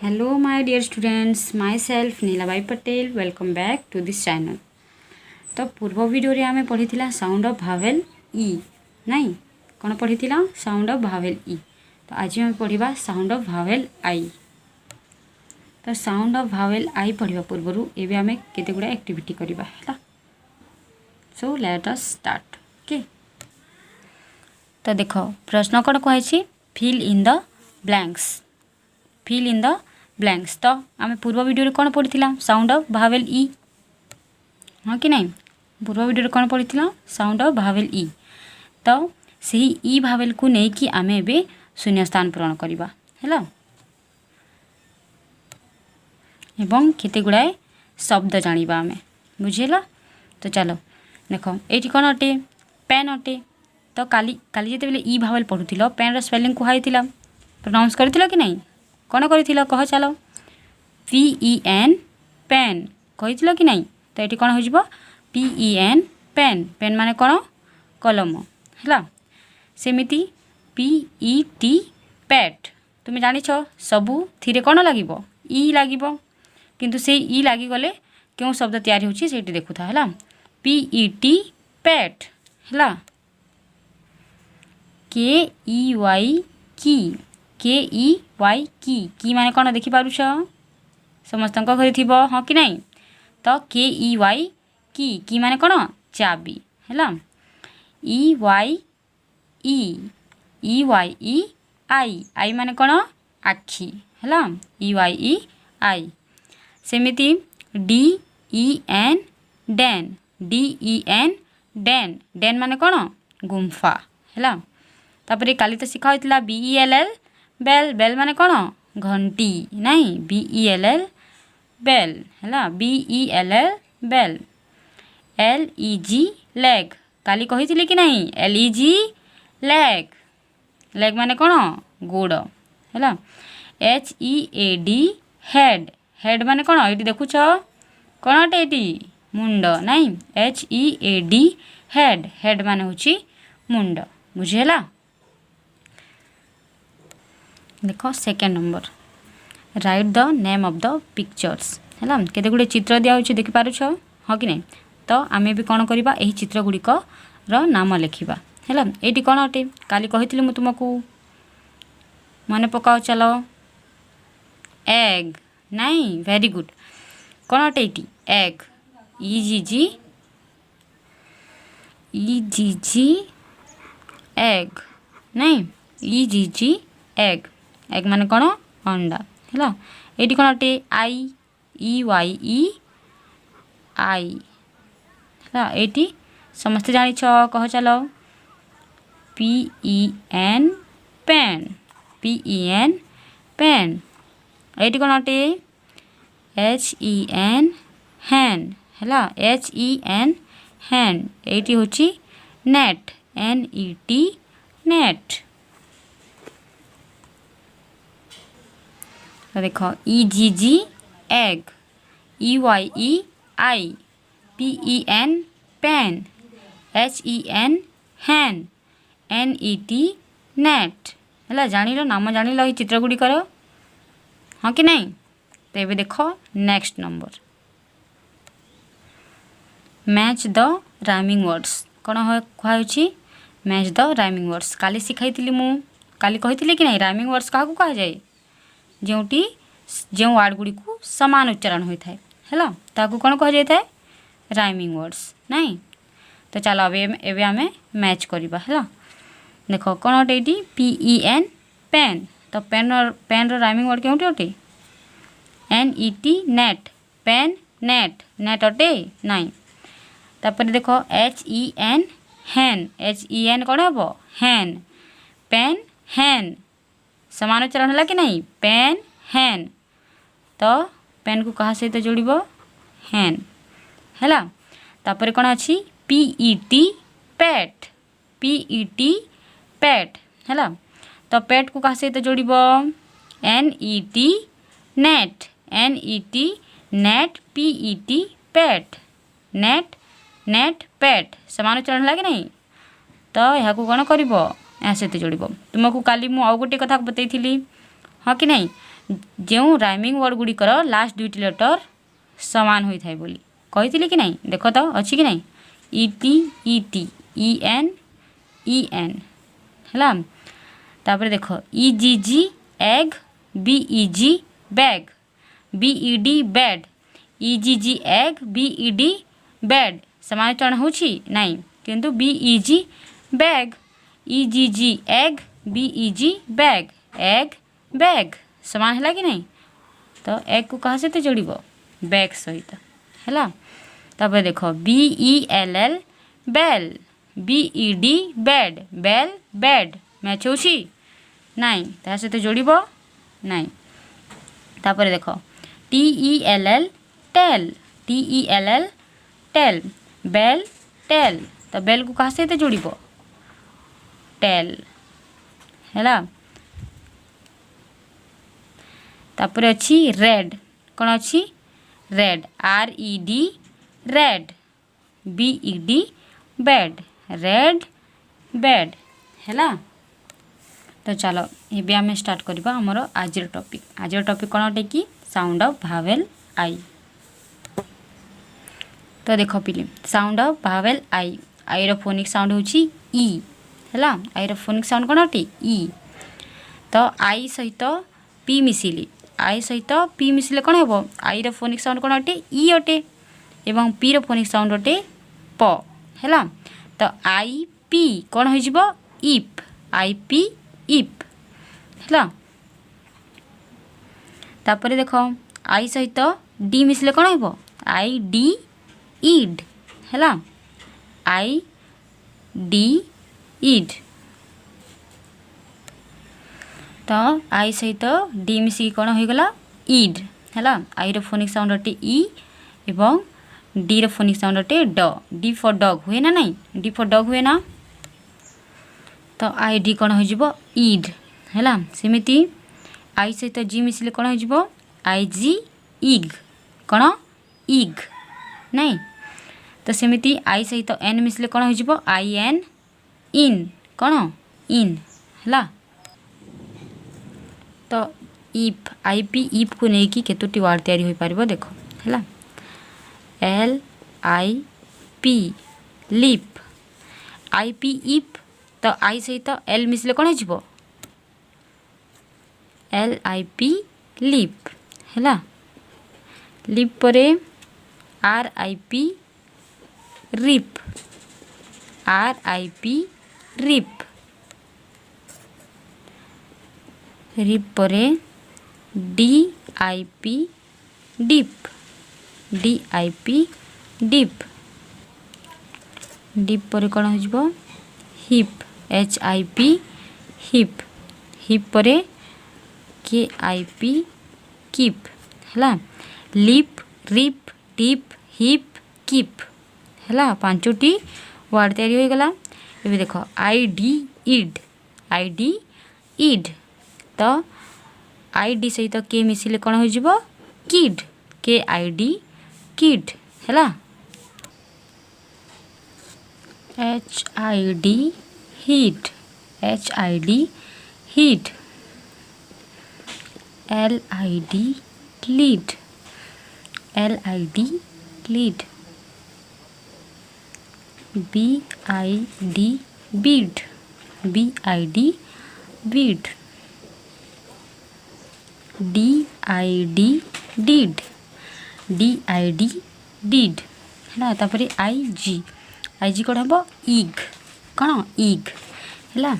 Hello my dear students, myself Nilabai Patel, welcome back to this channel. तो पूर्व video रे आमे पढ़ीथिला साउंड ऑफ भावेल ई नहीं कौन पढ़ीथिला साउंड ऑफ भावेल ई। तो आज आमे पढ़िबा साउंड ऑफ भावेल आई। तो साउंड ऑफ भावेल आई पढ़िबा पूर्वरु एबे आमे केते गुडा एक्टिविटी करिबा हला। So let us start. Okay, तो देखो प्रश्न कोन कहै छी, fill in the blanks. Fill in the blanks. तो आम पूर्व वीडियो कौन पढ़ी साउंड ऑफ भावेल ई, हाँ कि नहीं? पूर्व वीडियो कौन पढ़ी साउंड ऑफ भावेल ई। तो सही ई भावेल को नहीं कि आम ए शून्य स्थान पूरण करवा है एवं केते गुड़ाए शब्द जानिबा आमे, बुझेला। तो चलो देख ये कौन अटे, पेन अटे। तो काली काली जिते ई भावेल पढ़ुथिलो पेन रो स्पेलिंग कुहाइथिला, प्रोनाउंस करथिलो कि नहीं? कौन कर कह चलो, PEN पेन कही कि नहीं? तो ये कौन हो PEN पेन। पेन माने कौन? कलम है। सेमिति PET पेट। तुम जान सबू थी कौन लगे ई लगे, किंतु से ई लगिगले क्यों शब्द तैयारी होची सेठी देखुथा है। PET पेट है। KEY की, KEY की माने कौन देखि पारुछ? समस्त घरे थी, हाँ कि नहीं? तो KEY की माने कौन? चाबी है। EYE आई माने कौन? आखि है। EYE सेमिति DEN den, DEN den. Den माने कौन? गुम्फा है। तापर काली तो शिखा होता BELL बेल। बेल माने कौन? घंटी नहीं, BELL बेल है। BELL bell. LEG leg. काली कही कि नहीं? LEG leg. लेग माने कौन? गोड़ है। HEAD head. हेड माने कौन? ये देखुच कौन अटे ये? मुंड नहीं, HEAD हेड। हेड माने होची मुंड, बुझेला। देखो second number, right the name of the pictures है। केते गुड़े चित्र दिया होची देखि पारुछ, हाँ कि नहीं? तो आमे भी कौन करबा, एही चित्र गुड़िक रो नाम लिखिबा है। एटी कौन अटे? काली कहिथिलि मु तुमको, मने पकाओ चलो। एग नहीं, वेरी गुड। कौन अटे एटी? एग। EGG एग नहीं, EGG एग। एग माने कौन? अंडा है। ये कौन अटे? IEYE आई है। ये समस्ते जानी कह चलो, PEN पेन। PEN pen. ये कौन अटे? HEN हैंड है। HEN hand. ये होची नेट, NET नेट। तो देखो EGG एग, EYE आई, PEN pen, HEN hand, NET net है। जान नाम जान ये चित्र गुड़ी कर, हाँ कि नहीं? तो ये देखो next number, match the rhyming words. कौन कहुच्छी? Match the rhyming words. काली शिखाई मु, काली कही कि नहीं राइमिंग वर्ड्स क्या कह जाए? जोटी जो वार्ड गुड़ी को समान उच्चारण होता है ताकू कौन कह जाए? राइमिंग वर्ड्स नहीं। तो चलो अबे आमे मैच करवा है। देखो कौन अटे ये? PEN pen. तो पेन रो राइमिंग वर्ड क्यों अटे? NET net. Pen net, net अटे नहीं। तापर देखो HEN हैन। HEN कौन हम? हैन। पेन हैन, समान उच्चारण है कि नहीं? पेन हैन। तो पेन को कहा सहित जोड़ब? हैन है। तापर कौन अच्छी? PET पेट। PET पेट है। तो पेट को कहा सहित जोड़ब? NET net. NET net, PET पेट। नेट नेट पेट समान उच्चारण है कि नहीं? तो यह कौन कर सहित जोड़ब? तुमको काली मु आउ गोटे कथा बतई, हाँ कि नहीं? जो राइमिंग वर्ड गुड़िकर लास्ट दुईटी लेटर सामान होता है बोली कही कि नहीं देख तो अच्छी कि नहीं इटी इटी इन इन है तापर देख E G G egg B E G bag B E D bed E G G egg B E D bed सामान उच्चारण होछि नहीं किंतु B E G bag E G G egg B E G bag egg bag सामान है कि नहीं तो एग को कहाँ सहित जोड़ बैग सहित है तापर देख B E L L bell B E D bed bell bed match होछि नहीं ता सहित जोड़ नहीं तापर देख T E L L tell T E L L tell bell tell तो बेल को कहाँ सहित जोड़ टेल है तापर अच्छी रेड कौन अच्छी red RED red B.Ed bed red bed है तो चलो ये आम स्टार्ट करवा आमर आज टॉपिक कौन अटे कि साउंड ऑफ भावेल आई तो देख पिले sound of vowel I I रो फोनिक साउंड होची ई है आई रो फोनिक साउंड कौन अटे ई तो आई सहित पी मिसिली आई सहित पी मिसिले कौन हे आई रो फोनिक साउंड कौन अटे ई अटे एवं पी रो फोनिक साउंड अटे प है तो आई पी कौन हो इप आई पी इप है तापर देख आई सहित डी मिसिले कौन हो आई डी इड है आई डी इड तो आई सहित डी मिसिक कौन हो गला इड है आई रो फोनिक साउंड अटे ई एवं डी रो फोनिक साउंड अटे ड डी फॉर डॉग हुए ना नहीं डी फॉर डॉग हुए ना तो आई डी कौन हो इड है सेमिति आई सहित जी मिसिले कौन हो आई जी इग कौन इग नहीं तो सेमिति आई सहित एन मिसिले कौन हो आई एन इन कौन इन है तो इफ आई पी इफ को लेकिन केतोटी वार्ड तैयारी हो पार देख है L I P lip I P इफ तो आई सहित एल मिसिले कौन हो एल आई पी लिप है लिप पर R I P rip R I P rip rip पर D I P dip D I P dip dip पर कौन हो hip H I P hip hip पर के आई पी किप है lip rip dip hip kip है पांचटी word तैयारी हो गला ये देख I D id I D id तो आई डी सहित के मिसिले कौन हो kid K I D kid है H I D hid H I D hid L I D lid L I D lid B I D bid B I D bid D I D did D I D did है तापर आई जी कौन हम इग कौन इग है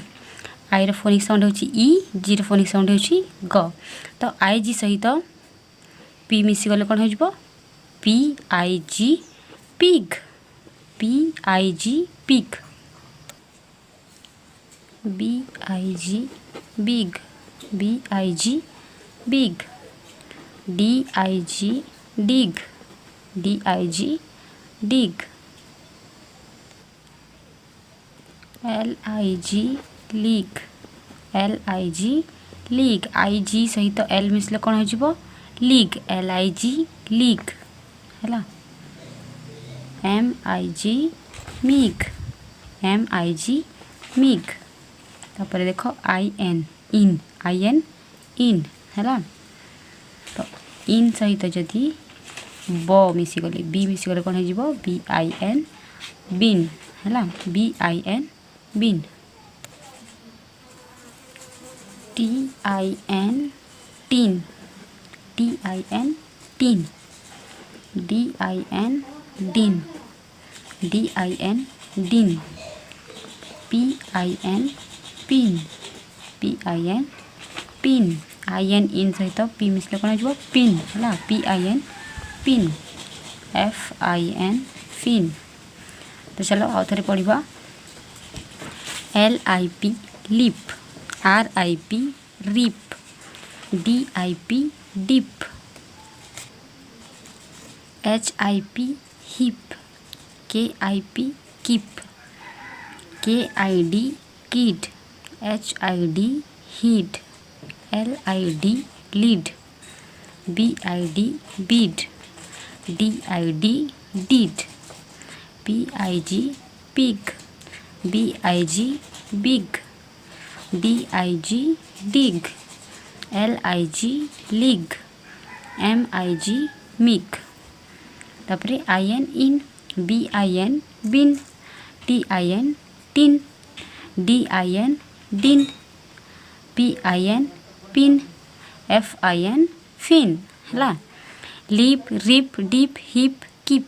आई रो phonic sound हो ई जी रो phonic sound हो ग तो आई जी सहित पी मिसीगले कौन हो P I G pig P I G pig B I G big B I G big D I G dig D I G dig L I G lig L I G lig I G सहित L मिसले कौन हो lig L I G lig है M I G mig M I G mig तापर देख I N इन इन है इन सहित जदि ब मिसीगले बी मिसीगले कौन हो BIN बिन है BIN bin TIN tin TIN tin DIN दिन DIN din PIN pin PIN pin IN इन सहित P मिसले कौन हो पिन है PIN पिन FIN फिन। तो चलो आउ थे पढ़ा LIP lip RIP rip DIP dip HIP hip KIP kip KID kid HID hid LID lid BID bid DID did PIG pig BIG big DIG dig LIG lig MIG mig तापर IN in BIN bin TIN tin DIN din PIN pin FIN fin है lip rip dip hip kip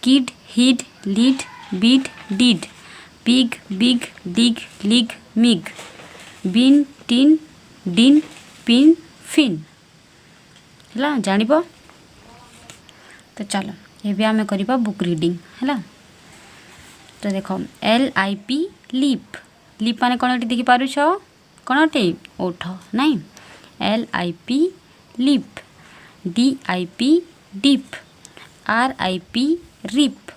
kid hid lid bid did pig big dig lig mig bin tin din pin fin है जान। तो चलो ये आम करवा book reading है। तो देख LIP लिप लिप माने कौन देखी पारुछ कौन अटे ओठ नाई LIP lip DIP dip RIP rip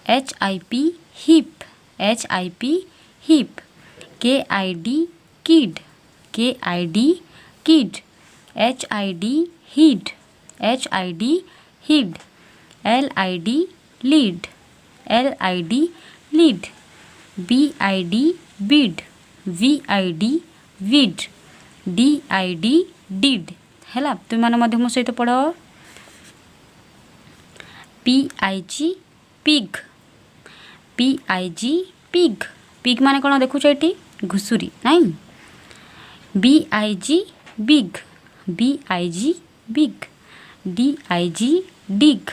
HIP hip HIP hip KID kid KID kid HID hid HID hid LID lid LID lid BID bid VID vid DID did है तुम मैंने मो सहित पढ़ PIG pig PIG pig pig माने कौन देखुच ये घुसुरी नाई BIG big BIG big DIG dig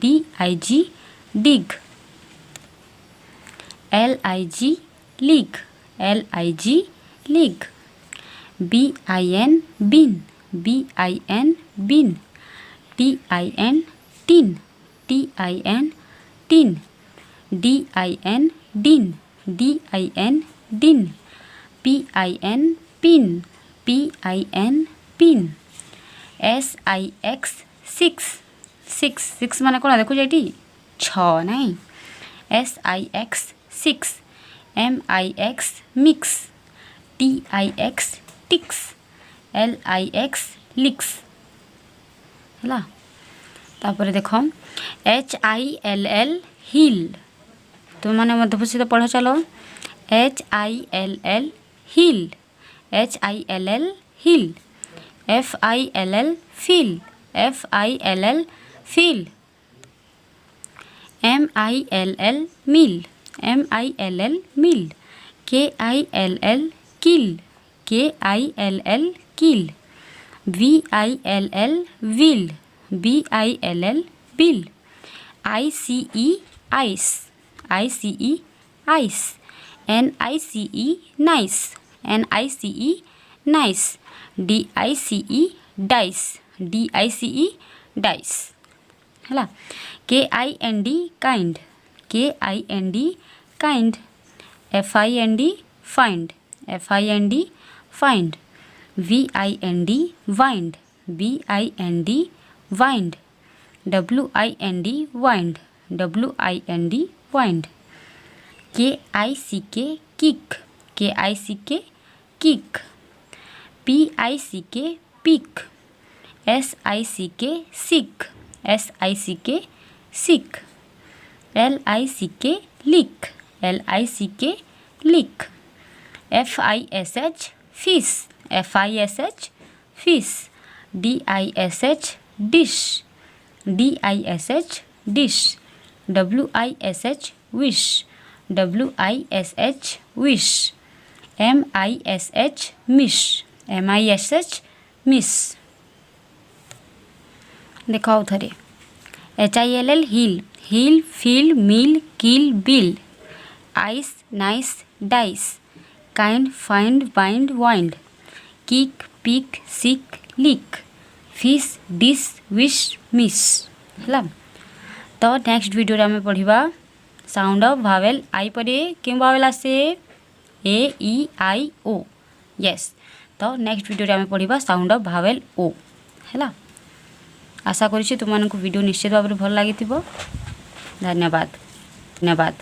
DIG dig LIG lig LIG lig BIN bin BIN bin TIN tin TIN tin DIN दिन DIN din PIN pin PIN pin SIX six माने कौन देखो ये नाई SIX six MIX mix TIX tix LIX lix है तापर देख HILL हिल तुम मैंने मध्य सहित पढ़ चलो HILL hill HILL hill FILL fill FILL fill MILL mill MILL mill KILL kill KILL kill VILL vill BILL bill ICE ice ICE ice NICE nice NICE nice DICE dice DICE dice है KIND kind KIND kind FIND find FIND find VIND vind VIND vind WIND wind WIND wind KICK kick KICK kick PICK pick SICK sick SICK sick LICK lick LICK lick FISH fish FISH fish DISH dish, DISH dish, WISH wish, WISH wish, MISH mish, MISH miss. देख आउ थे HILL hill, hill field mill kill bill, ice nice dice, kind find bind wind, kick pick sick lick, fish dish wish miss है। तो next video आम पढ़ा sound of vowel आई परे क्यों vowel आसे AEIO यस। तो नेक्स्ट वीडियो आम पढ़ा साउंड ऑफ भावेल ओ है। आशा करुँच तुमको वीडियो निश्चित भाव भल लगी। धन्यवाद धन्यवाद।